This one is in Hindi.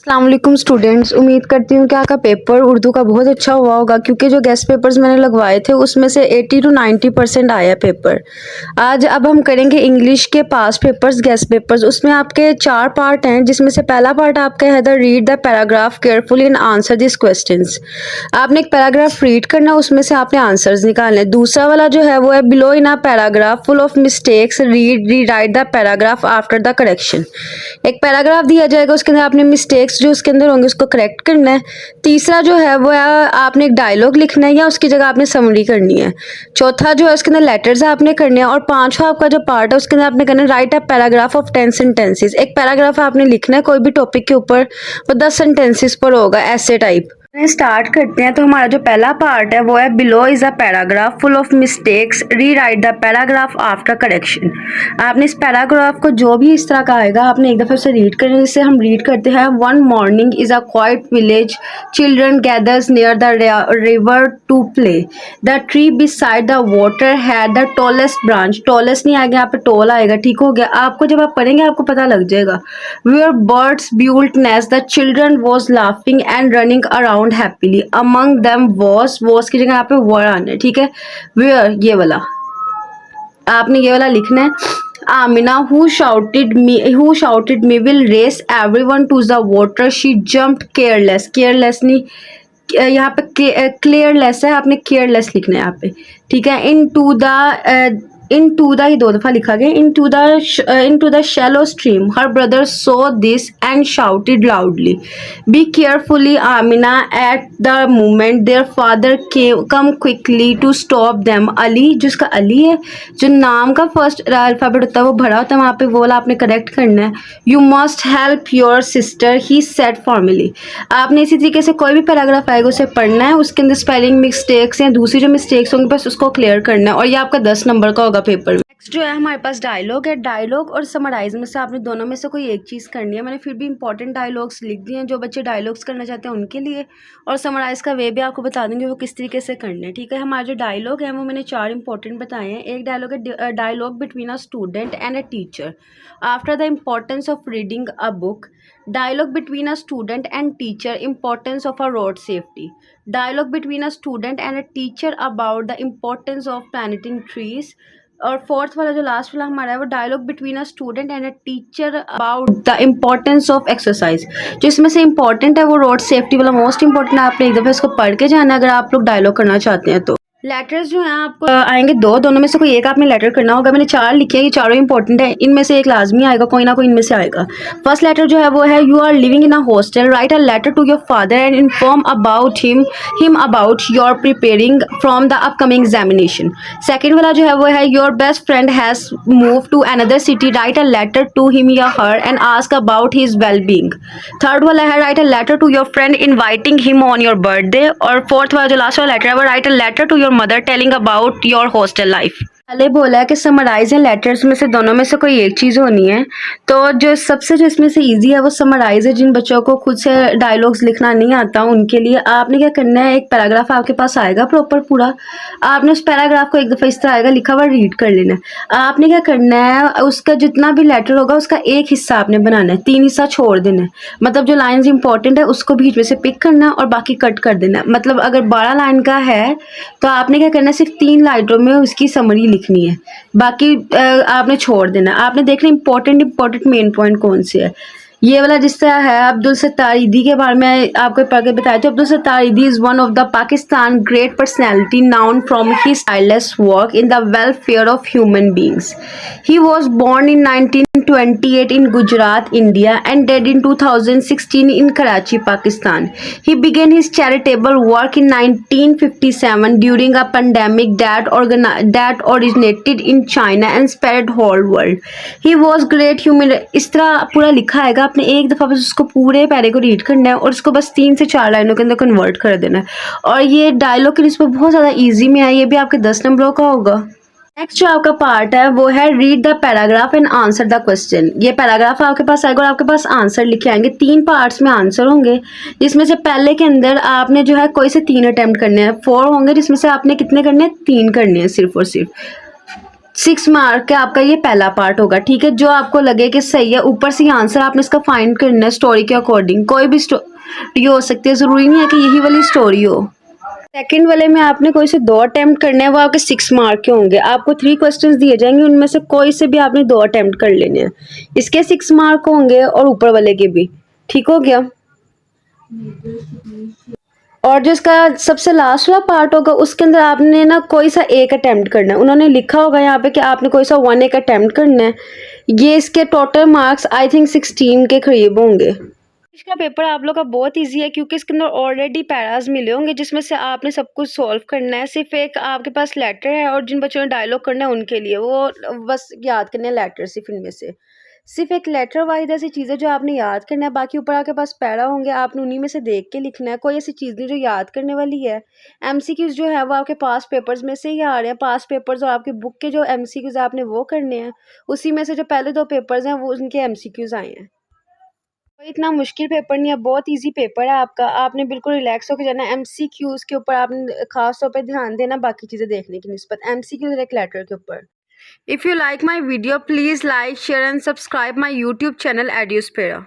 अस्सलाम वालेकुम स्टूडेंट्स। उम्मीद करती हूँ कि आपका पेपर उर्दू का बहुत अच्छा हुआ होगा, क्योंकि जो गेस्ट पेपर्स मैंने लगवाए थे उसमें से 80 to 90% आया पेपर। आज अब हम करेंगे इंग्लिश के पास पेपर्स, गेस्ट पेपर्स। उसमें आपके 4 पार्ट हैं, जिसमें से पहला पार्ट आपका है the read the paragraph carefully and answer this questions. आपने एक पैराग्राफ रीड करना, उसमें से आपने आंसर्स निकालने। दूसरा वाला जो है वो है below in a paragraph full of mistakes rewrite the paragraph after the correction. एक पैराग्राफ दिया जाएगा, उसके अंदर आपने मिस्टेक्स जो उसके अंदर होंगे उसको करेक्ट करना है। तीसरा जो है वो है आपने एक डायलॉग लिखना है या उसकी जगह आपने समरी करनी है। चौथा जो है उसके अंदर लेटर्स आपने करने हैं। और पांचवा आपका जो पार्ट है उसके अंदर आपने करना है write a paragraph of 10 sentences. एक पैराग्राफ आपने लिखना है कोई भी टॉपिक के ऊपर, वो 10 सेंटेंसेस पर होगा, ऐसे टाइप। स्टार्ट करते हैं। तो हमारा जो पहला पार्ट है वो है below is a paragraph full of mistakes rewrite the paragraph after correction. आपने इस पैराग्राफ को जो भी इस तरह का आएगा आपने एक दफ़ा उसे रीड करना है। जिससे हम रीड करते हैं, one morning is a quiet village, children gathers near the river to play, the tree beside the water had the tallest branch. Tallest नहीं आएगा, यहाँ पे टॉल आएगा, ठीक हो गया। आपको जब आप पढ़ेंगे आपको पता लग जाएगा। Where birds built nest, the children was laughing and running around happily, among them was की जगह यहाँ पे वर आना है, ठीक है। वेयर ये वाला आपने ये वाला लिखना है। Amina who shouted me will race everyone to the water, she jumped careless. Careless नहीं, यहाँ पे क्लियरलेस है, आपने केयरलेस लिखना है यहाँ पे, ठीक है। इन टू द ही 2 दफा लिखा गया। Into the shallow stream her brother saw this and shouted loudly, be carefully Amina at the moment their father come quickly to stop them. Ali, जिसका अली है, जो नाम का फर्स्ट अल्फाबेट होता है वो भरा होता है, वहाँ पे वो वाला आपने करेक्ट करना है। You must help your sister he said formally. आपने इसी तरीके से कोई भी पैराग्राफ आएगा उसे पढ़ना है, उसके अंदर स्पेलिंग मिस्टेक्स या दूसरी जो मिस्टेक्स होंगी बस उसको क्लियर करना है, और ये आपका 10 नंबर का होगा पेपर में। नेक्स्ट जो है हमारे पास डायलॉग है। डायलॉग और समराइज में से आपने दोनों में से कोई एक चीज़ करनी है। मैंने फिर भी इंपॉर्टेंट डायलॉग्स लिख दिए हैं जो बच्चे डायलॉग्स करना चाहते हैं उनके लिए, और समराइज का वे भी आपको बता दूंगी वो किस तरीके से करने हैं, ठीक है। हमारे जो डायलॉग है वो मैंने 4 इंपॉर्टेंट बताए हैं। एक डायलॉग है dialogue between a student and a teacher after the importance of reading a book. Dialogue between a student and teacher, importance of a road safety. Dialogue between a student and a teacher about the importance of planting trees. और फोर्थ वाला जो लास्ट वाला हमारा है वो dialogue between a student and a teacher about the importance of exercise. जो इसमें से इंपॉर्टेंट है वो रोड सेफ्टी वाला मोस्ट इंपॉर्टेंट है। आपने एक दफ़ा इसको पढ़ के जाना है अगर आप लोग डायलॉग करना चाहते हैं तो। लेटर्स जो हैं आपको आएंगे दोनों में से कोई एक आपने लेटर करना होगा। मैंने 4 लिखे हैं, ये चारों इंपॉर्टेंट है, इनमें से एक लाजमी आएगा, कोई ना कोई इनमें से आएगा। फर्स्ट लेटर जो है वो है you are living in a hostel, write a letter to your father and inform about him about your preparing from the upcoming examination. Second वाला जो है वो है your best friend has move to another city, write a letter to him या her and ask about his well being. Third वाला है write a letter to your friend inviting him on your birthday. और फोर्थ वाला जो लास्ट वाला लेटर है वो write a letter to your mother telling about your hostel life। पहले बोला है कि समराइज है, लेटर्स में से दोनों में से कोई एक चीज़ होनी है। तो जो सबसे जो इसमें से इजी है वो समराइज है। जिन बच्चों को खुद से डायलॉग्स लिखना नहीं आता उनके लिए आपने क्या करना है, एक पैराग्राफ आपके पास आएगा प्रॉपर पूरा, आपने उस पैराग्राफ को एक दफ़ा इस तरह आएगा लिखा हुआ रीड कर लेना है। आपने क्या करना है, उसका जितना भी लेटर होगा उसका एक हिस्सा आपने बनाना है, 3 हिस्सा छोड़ देना है। मतलब जो लाइन्स इंपॉर्टेंट है उसको बीच में से पिक करना है और बाकी कट कर देना है। मतलब अगर 12 लाइन का है तो आपने क्या करना है, सिर्फ 3 लाइनों में उसकी समरी लिखनी है, बाकी आपने छोड़ देना। आपने देखना इंपॉर्टेंट मेन पॉइंट कौन से है। ये वाला जिस तरह है अब्दुल सत्तार ईदी के बारे में आपको पढ़ के बताया था। Abdul Sattar Edhi is one of the Pakistan great personality known from his tireless work in the welfare of human beings. He was born in 1928 in Gujarat, India and died in 2016 in Karachi, Pakistan. He began his charitable work in 1957 during a pandemic that originated in China and spread whole world. He was great human। इस तरह पूरा लिखा है, आपने एक दफ़ा बस उसको पूरे पैरे को रीड करना है और उसको बस 3 से 4 लाइनों के अंदर कन्वर्ट कर देना है। और ये डायलॉग के लिए बहुत ज़्यादा ईजी में है, ये भी आपके 10 नंबरों का होगा। नेक्स्ट जो आपका पार्ट है वो है read the paragraph and answer the question. ये पैराग्राफ आपके पास आएगा और आपके पास आंसर लिखे आएंगे। 3 पार्ट्स में आंसर होंगे, जिसमें से पहले के अंदर आपने जो है कोई से 3 अटेम्प्ट करने हैं। 4 होंगे जिसमें से आपने कितने करने हैं, 3 करने हैं सिर्फ और सिर्फ। 6 मार्क का आपका ये पहला पार्ट होगा, ठीक है। जो आपको लगे कि सही है, ऊपर से आंसर आपने इसका फाइंड करना है स्टोरी के अकॉर्डिंग। कोई भी स्टोरी हो सकती है, ज़रूरी नहीं है कि यही वाली स्टोरी हो। सेकंड वाले में आपने कोई से 2 अटेम्प्ट करने हैं, वो आपके 6 मार्क के होंगे। आपको 3 क्वेश्चंस दिए जाएंगे, उनमें से कोई से भी आपने 2 अटेम्प्ट कर लेने हैं। इसके 6 मार्क होंगे और ऊपर वाले के भी। ठीक हो गया। और जो इसका सबसे लास्ट वाला पार्ट होगा, उसके अंदर आपने ना कोई सा एक अटेम्प्ट करना है। उन्होंने लिखा होगा यहाँ पे कि आपने कोई सा 1 एक अटेम्प्ट करना है। ये इसके टोटल मार्क्स आई थिंक 16 के करीब होंगे। इसका पेपर आप लोग का बहुत इजी है, क्योंकि इसके अंदर ऑलरेडी पैराज मिले होंगे जिसमें से आपने सब कुछ सॉल्व करना है। सिर्फ एक आपके पास लेटर है, और जिन बच्चों ने डायलॉग करना है उनके लिए वो बस याद करने हैं लेटर। सिर्फ इनमें से सिर्फ एक लेटर वाइज ऐसी चीज़ें जो आपने याद करना है। बाकी ऊपर आपके पास पैरा होंगे, आपने उन्हीं में से देख के लिखना है। कोई ऐसी चीज़ नहीं जो याद करने वाली है। एमसीक्यूज जो है वो आपके पास पेपर्स में से ही आ रहे हैं। पास पेपर्स और आपकी बुक के जो एमसीक्यूज आपने वो करने हैं, उसी में से जो पहले 2 पेपर्स हैं वो उनके एमसीक्यूज आए हैं। कोई इतना मुश्किल पेपर नहीं है, बहुत इजी पेपर है आपका। आपने बिल्कुल रिलैक्स होकर जाना है। एमसीक्यूज के ऊपर आपने खास तौर पे ध्यान देना, बाकी चीज़ें देखने की निस्बत एमसीक्यूज एक लेटर के ऊपर। If you like my video, please like, share and subscribe my YouTube channel Eduspera.